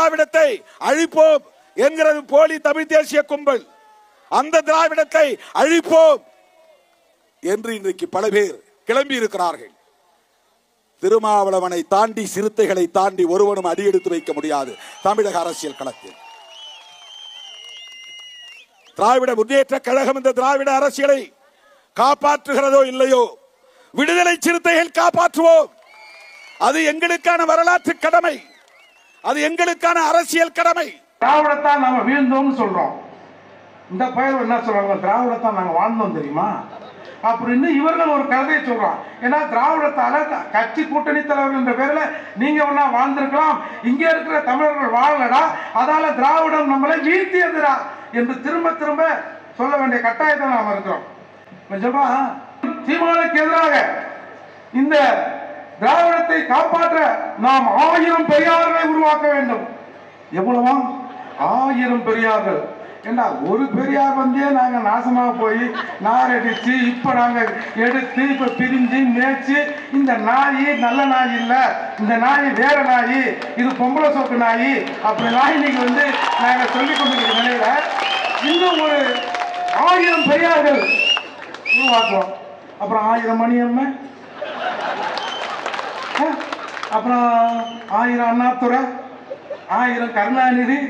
திராவிடத்தை அழிப்போம் என்கிறது போலி தமிழ் தேசிய கும்பல். அந்த திராவிடத்தை அழிப்போம் என்று இன்றைக்கு பல பேர் கிளம்பி இருக்கிறார்கள். திருமாவளவனை தாண்டி, சிறுத்தைகளை தாண்டி ஒருவனும் அடியெடுத்து வைக்க முடியாது தமிழக அரசியல் களத்தில். திராவிட முன்னேற்ற கழகம் இந்த திராவிட அரசியலை காப்பாற்றுகிறதோ இல்லையோ, விடுதலை சிறுத்தைகள் காப்பாற்றுவோம். அது எங்களுக்கான வரலாற்று கடமை, அது எங்களுக்கான அரசியல் கடமை. திராவிடத்தான் நாம வீழ்ந்தோம்னு சொல்றோம். இந்த பயிர் என்ன சொல்றாங்க, திராவிடத்தான் நாங்க வாழ்ந்தோம் தெரியுமா அப்படின்னு இவர்கள் ஒரு கதையை சொல்றான். ஏன்னா திராவிடத்தால கட்சி கூட்டணி தலைவர் என்ற பேர்ல நீங்க ஒன்னா வாழ்ந்திருக்கலாம், இங்க இருக்கிற தமிழர்கள் வாழலடா, அதால திராவிடம் நம்மளை வீழ்த்தியதுடா என்று திரும்ப திரும்ப சொல்ல வேண்டிய கட்டாயத்தை நாம் இருக்கிறோம். நிஜமா சீமானுக்கு எதிராக இந்த திராவிடத்தை காப்பாற்ற நாம் 1000 பெரியார்களை உருவாக்க வேண்டும். எவ்வளவா 1000 பெரியார்கள். ஏண்டா ஒரு பெரியார் வந்து நாங்க நாசமா போய் நார் அடிச்சு இப்ப நாங்க எடுத்து இப்ப பிரிஞ்சு மேய்ச்சி, இந்த நாய் நல்ல நாய் இல்ல, இந்த நாய் வேற நாய், இது பொம்பளை சோக்கு நாய், அப்படி நாய் நீங்க வந்து நாங்க சொல்லிக் கொண்டிருக்கிற நிலையில இன்னும் ஒரு 1000 பெரியார்கள் உருவாக்குவோம். அப்புறம் 1000 மணியம்மை, அப்புறம் 1000 அண்ணாதுரை, 1000 கருணாநிதி.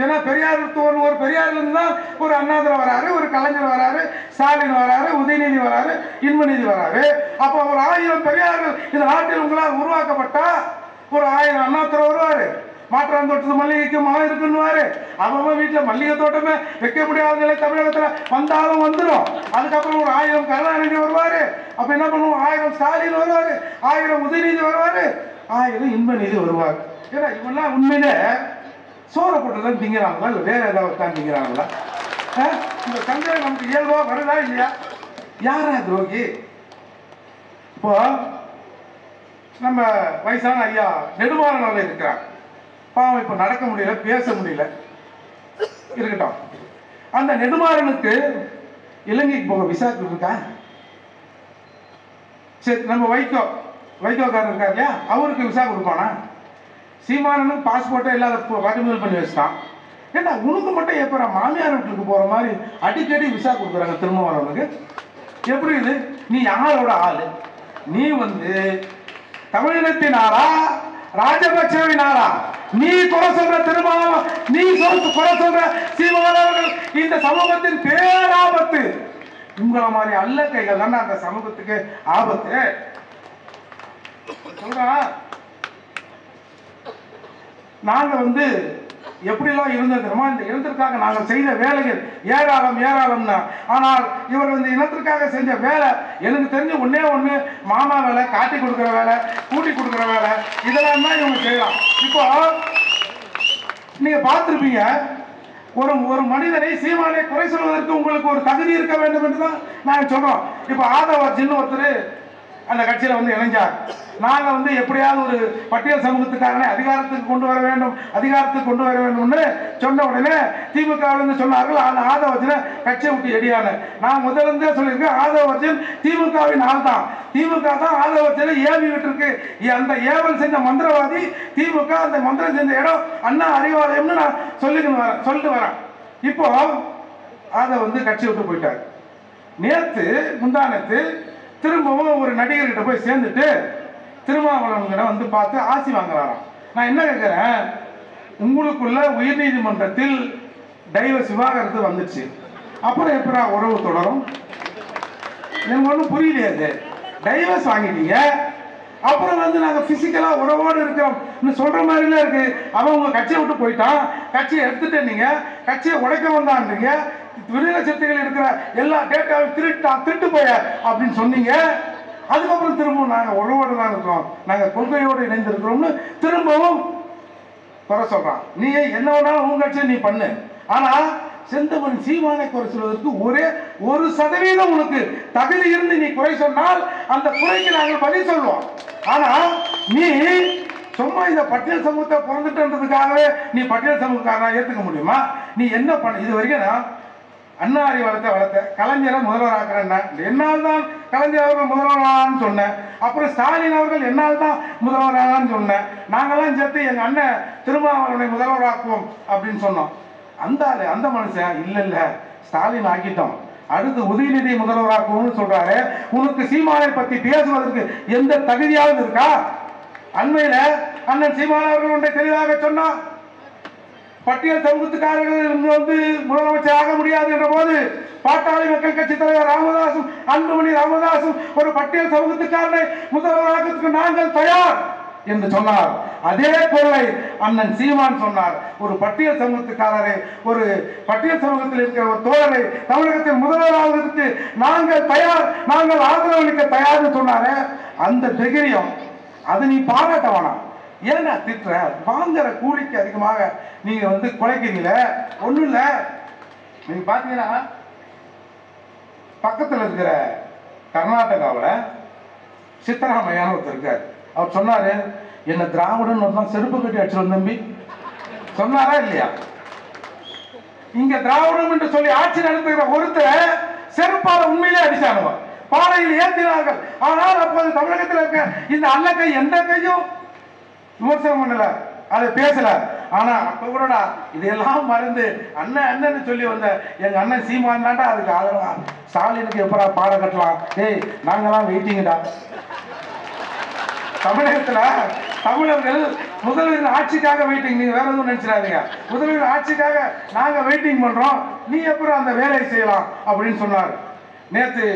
ஏன்னா பெரியார் ஒரு பெரியார்ல இருந்தா ஒரு அண்ணாதுரை வராரு, ஒரு கலைஞர் வராரு, ஸ்டாலின் வராரு, உதயநிதி வராரு, இன்பநிதி வராரு. அப்ப ஒரு 1000 பெரியார்கள் இந்த நாட்டில் உங்களால் உருவாக்கப்பட்டா ஒரு 1000 அண்ணாதுரை வருவாரு. மாற்றாந்தோட்டத்து மல்லிகைக்கு மழை இருக்குன்னு அவன் வீட்டுல மல்லிகை தோட்டமே வைக்க முடியாத நிலை தமிழகத்துல வந்தாலும் வந்துடும். அதுக்கப்புறம் ஒரு 1000 கருணாநிதி வருவாரு. அப்ப என்ன பண்ணுவோம், 1000 ஸ்டாலின் வருவாரு, 1000 உதயநிதி வருவாரு, 1000 இன்பநிதி வருவாரு. ஏன்னா இவெல்லாம் உண்மையிலே சோற போட்டுதான் திங்கிறாங்களா இல்ல வேற ஏதாவது தான் திங்கிறாங்களா? இந்த சந்தேகம் நமக்கு இயல்பா வருதா இல்லையா? யாரா துரோகி? இப்போ நம்ம வயசான ஐயா நெடுமாறன் இருக்கிறார். பாவம் இப்ப நடக்க முடியல, பேச முடியல, இருக்கட்டும். அந்த நெடுமாறனுக்கு இலங்கைக்கு போக விசா இருக்கா? சரி, நம்ம வைகோக்காரர் இருக்கார் இல்லையா, அவருக்கு விசா கொடுப்பானா? சீமானனும் பாஸ்போர்ட்டை இல்லாத பறிமுதல் பண்ணி வச்சுட்டான். ஏன்னா உனக்கு மட்டும் எப்ப மாமியார் வீட்டுக்கு போற மாதிரி அடிக்கடி விசா கொடுக்குறாங்க திரும்ப வரவனுக்கு? எப்படி இது? நீ யாரோட ஆளு? நீ வந்து தமிழினத்தின் ஆளா, ராஜபக்சவின் ஆளா? நீ குறை சொல்ற திருமாவளவன், நீ குறை சொல்ற சீமானவர்கள் இந்த சமூகத்தின் பேராபத்து. உங்களை மாதிரி அல்ல கைகள் தானே அந்த சமூகத்துக்கு ஆபத்து. சொல்றா, நாங்க வந்து எப்படிலாம் இருந்திருக்கிறோமோ இந்த இனத்திற்காக நாங்கள் செய்த வேலைகள் ஏராளம் ஏராளம்னா. ஆனால் இவர் இந்த இனத்திற்காக செஞ்ச வேலை எனக்கு தெரிஞ்சு ஒண்ணு மாமா வேலை, காட்டி கொடுக்குற வேலை, கூட்டி கொடுக்குற வேலை, இதெல்லாம் தான் இவங்க செய்யலாம். இப்போ நீங்க பார்த்துருப்பீங்க, ஒரு மனிதனை சீமானை குறை சொல்வதற்கு உங்களுக்கு ஒரு தகுதி இருக்க வேண்டும் என்று தான் நாங்கள் சொல்றோம். இப்போ ஆதவர்ஜின்னு ஒருத்தர் அந்த கட்சியில வந்து இணைஞ்சார். நாங்க வந்து எப்படியாவது ஒரு பட்டியல் சமூகத்துக்காரனை அதிகாரத்துக்கு கொண்டு வர வேண்டும்னு சொன்ன உடனே திமுக சொன்னார்கள் ஆதவர்ஜனை கட்சியை விட்டு எடியான. நான் முதல்ல இருந்தே சொல்லியிருக்கேன், ஆதவர்ஜன் திமுகவின் ஆள் தான். திமுக தான் ஆதவர்ஜனை ஏவி விட்டு இருக்கு. அந்த ஏவல் செஞ்ச மந்திரவாதி திமுக. அந்த மந்திரம் செஞ்ச இடம் அண்ணா அறிவாலயம்னு நான் சொல்லிட்டு வரேன். இப்போ அதை வந்து கட்சி விட்டு போயிட்டார். முந்தானத்து திரும்பவும் ஒரு நடிகர்கிட்ட போய் சேர்ந்துட்டு திருமாவளவன் வந்து பார்த்து ஆசி வாங்குறாராம். நான் என்ன கேட்கிறேன், உங்களுக்குள்ள உயர்நீதிமன்றத்தில் டைவர்ஸ் விவாகரத்து வந்துச்சு, அப்புறம் எப்படா உறவு தொடரும்? எனக்கு ஒன்றும் புரியலையாது. டைவர்ஸ் வாங்கிட்டீங்க, அப்புறம் வந்து நாங்கள் பிசிக்கலா உறவோடு இருக்கிறோம் சொல்ற மாதிரிலாம் இருக்கு. அவன் உங்க கட்சியை விட்டு போயிட்டான், கட்சியை எடுத்துட்டு நீங்க கட்சியை உடைக்க வந்தான்றீங்க. விடுதலை சிறுத்தைகள் இருக்கிற எல்லா டேட்டாவும் திருட்டு போய அப்படின்னு சொன்னீங்க. அதுக்கப்புறம் திரும்பவும் நாங்கள் உறவோடு தான் இருக்கிறோம், நாங்கள் கொள்கையோடு இணைந்திருக்கிறோம்னு திரும்பவும் குறை சொல்றான். நீ என்ன வேணாலும் உங்க கட்சியை நீ பண்ணு, ஆனா செந்தமன் சீமானை குறை சொல்வதற்கு ஒரே 1% உனக்கு தகுதி இருந்து நீ குறை சொன்னால் அந்த குறைக்கு நாங்கள் பதில் சொல்வோம். ஆனா நீ சும்மா இந்த பட்டியல் சமூகத்தை பிறந்துட்டதுக்காகவே நீ பட்டியல் சமூகக்காரனா ஏத்துக்க முடியுமா? நீ என்ன பண்ண? இது வரைக்கும் அண்ணா அறிவாலயத்தை வளர்த்த கலைஞரை முதல்வராக்குறேன். என்னால் தான் கலைஞர் அவர்கள் முதல்வரான்னு சொன்னேன். அப்புறம் ஸ்டாலின் அவர்கள் என்னால் தான் முதல்வரான்னு சொன்னேன். நாங்கெல்லாம் சேர்த்து எங்கள் அண்ணன் திருமாவளவனை முதல்வராக்குவோம் அப்படின்னு சொன்னோம். அந்த மனுஷன் இல்லை ஸ்டாலின் ஆக்கிட்டோம், அடுத்து உதயநிதி முதல்வராக்குவோம்னு சொல்றாரு. உனக்கு சீமானை பத்தி பேசுவதற்கு எந்த தகுதியாவது இருக்கா? அண்மையில அண்ணன் சீமான் அவர்கள் ஒன்றை தெளிவாக சொன்னார். பட்டியல் சமூகத்துக்காரர்கள் முதலமைச்சர் ஆக முடியாது என்ற போது பாட்டாளி மக்கள் கட்சி தலைவர் ராமதாசும் அன்புமணி ராமதாசும் ஒரு பட்டியல் சமூகத்துக்காரனை முதல்வராக்கத்துக்கு நாங்கள் தயார் என்று சொன்னார். அதே பொருளை அண்ணன் சீமான் சொன்னார். ஒரு பட்டியல் சமூகத்துக்காரரை, ஒரு பட்டியல் சமூகத்தில் இருக்கிற ஒரு தோழரை தமிழகத்தில் முதல்வராவதற்கு நாங்கள் தயார், நாங்கள் ஆதரவளிக்க தயார்னு சொன்னாரு. அந்த தைரியம் அது நீ பாராட்ட வேணாம். ஏன்னா திட்டுற? வாங்குற கூலிக்கு அதிகமாக நீங்க குலைக்கிறீங்கள. ஒண்ணும் இல்ல, நீங்க பாத்தீங்கன்னா பக்கத்தில் இருக்கிற கர்நாடகாவில் சித்தராமையான ஒருத்தர் இருக்கார். அவர் சொன்னாரு, என்ன திராவிடன் ஒரு செருப்பு கட்டி அடிச்சிடும் தம்பி சொன்னாரா இல்லையா? இங்க திராவிடம் என்று சொல்லி ஆட்சி நடத்துகிற ஒருத்தர் செருப்பால உண்மையிலே அடிச்சானுவ, பாறையில் ஏற்றினார்கள். ஆனால் அப்போது தமிழகத்தில் இருக்க இந்த அல்லக்கை எந்த கையும் விமர்சனம் பண்ணல, அதை பேசல. ஆனா அப்ப கூடடா இதெல்லாம் மறந்து அண்ணன் அண்ணன் சொல்லி வந்த எங்க அண்ணன் சீமான் தாண்டா அதுக்கு ஆதரவா ஸ்டாலினுக்கு எப்படா பாடம் கட்டலாம்? ஏய் நாங்கெல்லாம் வெயிட்டிங்கடா. தமிழகத்துல தமிழர்கள் முதல்வரின் ஆட்சிக்காக வெயிட்டிங். நீங்க வேற எதுவும் நினைச்சிடாதீங்க. முதல்வரின் ஆட்சிக்காக நாங்க வெயிட்டிங் பண்றோம், நீ எப்பறம் அந்த வேலையை செய்யலாம் அப்படின்னு சொன்னார். நேற்று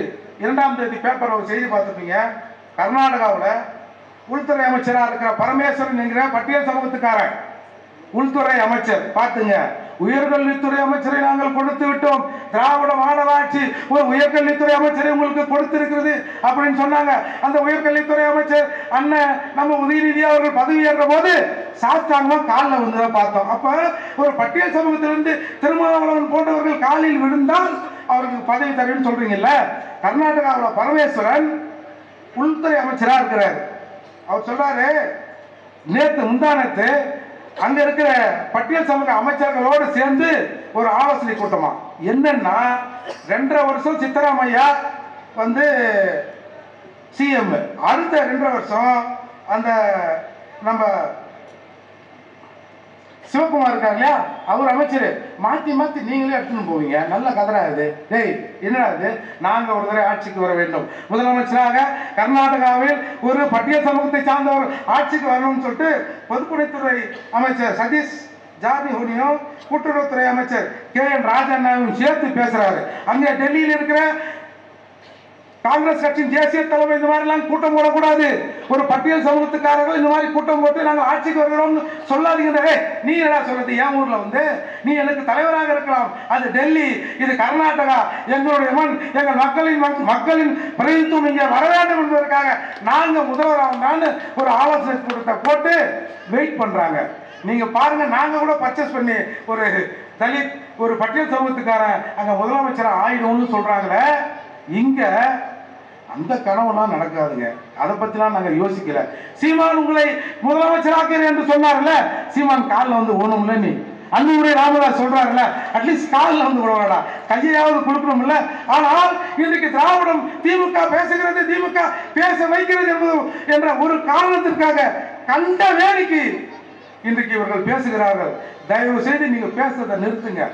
2ஆம் தேதி பேப்பர் ஒரு செய்தி பார்த்துப்பீங்க. கர்நாடகாவில் உள்துறை அமைச்சராக இருக்கிற பரமேஸ்வரன் என்கிற பட்டியல் சமூகத்துக்காரன் உள்துறை அமைச்சர் பார்த்துங்க, உயர்கல்வித்துறை அமைச்சரை நாங்கள் கொடுத்து விட்டோம், திராவிட மாடல் ஆட்சி ஒரு உயர்கல்வித்துறை அமைச்சரை உங்களுக்கு கொடுத்திருக்கிறது அப்படின்னு சொன்னாங்க. அந்த உயர்கல்வித்துறை அமைச்சர் அண்ணன் நம்ம உதயநிதி அவர்கள் பதவியேற்ற போது சாஸ்தாங்கமா காலில் வந்துதான் பார்த்தோம். அப்ப ஒரு பட்டியல் சமூகத்திலிருந்து திருமாவளவன் போன்றவர்கள் காலில் விழுந்தால் அவருக்கு பதவி தருன்னு சொல்றீங்கல்ல. கர்நாடகாவில் பரமேஸ்வரன் உள்துறை அமைச்சராக இருக்கிறார். அவர் சொல்றாரு, நேற்று முந்தானத்து அங்க இருக்கிற பட்டியல் சமூக அமைச்சர்களோடு சேர்ந்து ஒரு ஆலோசனை கூட்டமா. என்னன்னா 2.5 வருஷம் சித்தராமையா சிஎம், அடுத்த 2.5 வருஷம் அந்த நம்ம சிவகுமார் இருக்கார் இல்லையா, அவர் அமைச்சர். மாத்தி மாத்தி நீங்களே எடுத்துன்னு போவீங்க. நல்ல கதரா இது. டேய் என்னடா இது? நாங்க ஒரு தடவை ஆட்சிக்கு வர வேண்டும், முதலமைச்சராக கர்நாடகாவில் ஒரு பட்டியல் சமூகத்தை சார்ந்தவர் ஆட்சிக்கு வரணும்னு சொல்லிட்டு பொதுப்பணித்துறை அமைச்சர் சதீஷ் ஜார்கிஹோலியும் கூட்டுறவுத்துறை அமைச்சர் KN ராஜாவும் சேர்த்து பேசுறாரு. அங்கே டெல்லியில் இருக்கிற காங்கிரஸ் கட்சியின் தேசிய தலைமை இந்த மாதிரி எல்லாம் கூட்டம் போடக்கூடாது. ஒரு பட்டியல் சமூகத்துக்காரர்கள் இந்த மாதிரி கூட்டம் போட்டு நாங்கள் ஆட்சிக்கு வருகிறோம் சொல்லாதீங்க. நீ என்ன சொல்றது? என் ஊர்ல நீ எனக்கு தலைவராக இருக்கலாம், அது டெல்லி, இது கர்நாடகா, எங்களுடைய மண், எங்கள் மக்களின் பிரதிநிதித்துவம் இங்கே வர வேண்டும் என்பதற்காக நாங்க முதல்வராக ஒரு ஆலோசனை கூட்டத்தை போட்டு வெயிட் பண்றாங்க. நீங்க பாருங்க, நாங்க கூட பர்ச்சேஸ் பண்ணி ஒரு தலித் ஒரு பட்டியல் சமூகத்துக்காரன் அங்க முதலமைச்சர் ஆயிடும்னு சொல்றாங்களே. இங்க அந்த கனவுலாம் நடக்காதுங்க. அதை பத்திலாம் நாங்க யோசிக்கல. சீமான் உங்களை முதலமைச்சராக்கிறேன் என்று சொன்னார்ல, சீமான் காலில் ஓணும்ல. நீ அன்புமணி ராமதாஸ் சொல்றாருல்ல, அட்லீஸ்ட் காலில் விடவாடா, கையாவது கொடுக்கணும்ல. ஆனால் இன்றைக்கு திராவிடம் திமுக பேசுகிறது, திமுக பேச வைக்கிறது என்ற ஒரு காரணத்திற்காக கண்ட வேடிக்கை இன்றைக்கு இவர்கள் பேசுகிறார்கள். தயவு செய்து நீங்க பேசுறதை நிறுத்துங்க.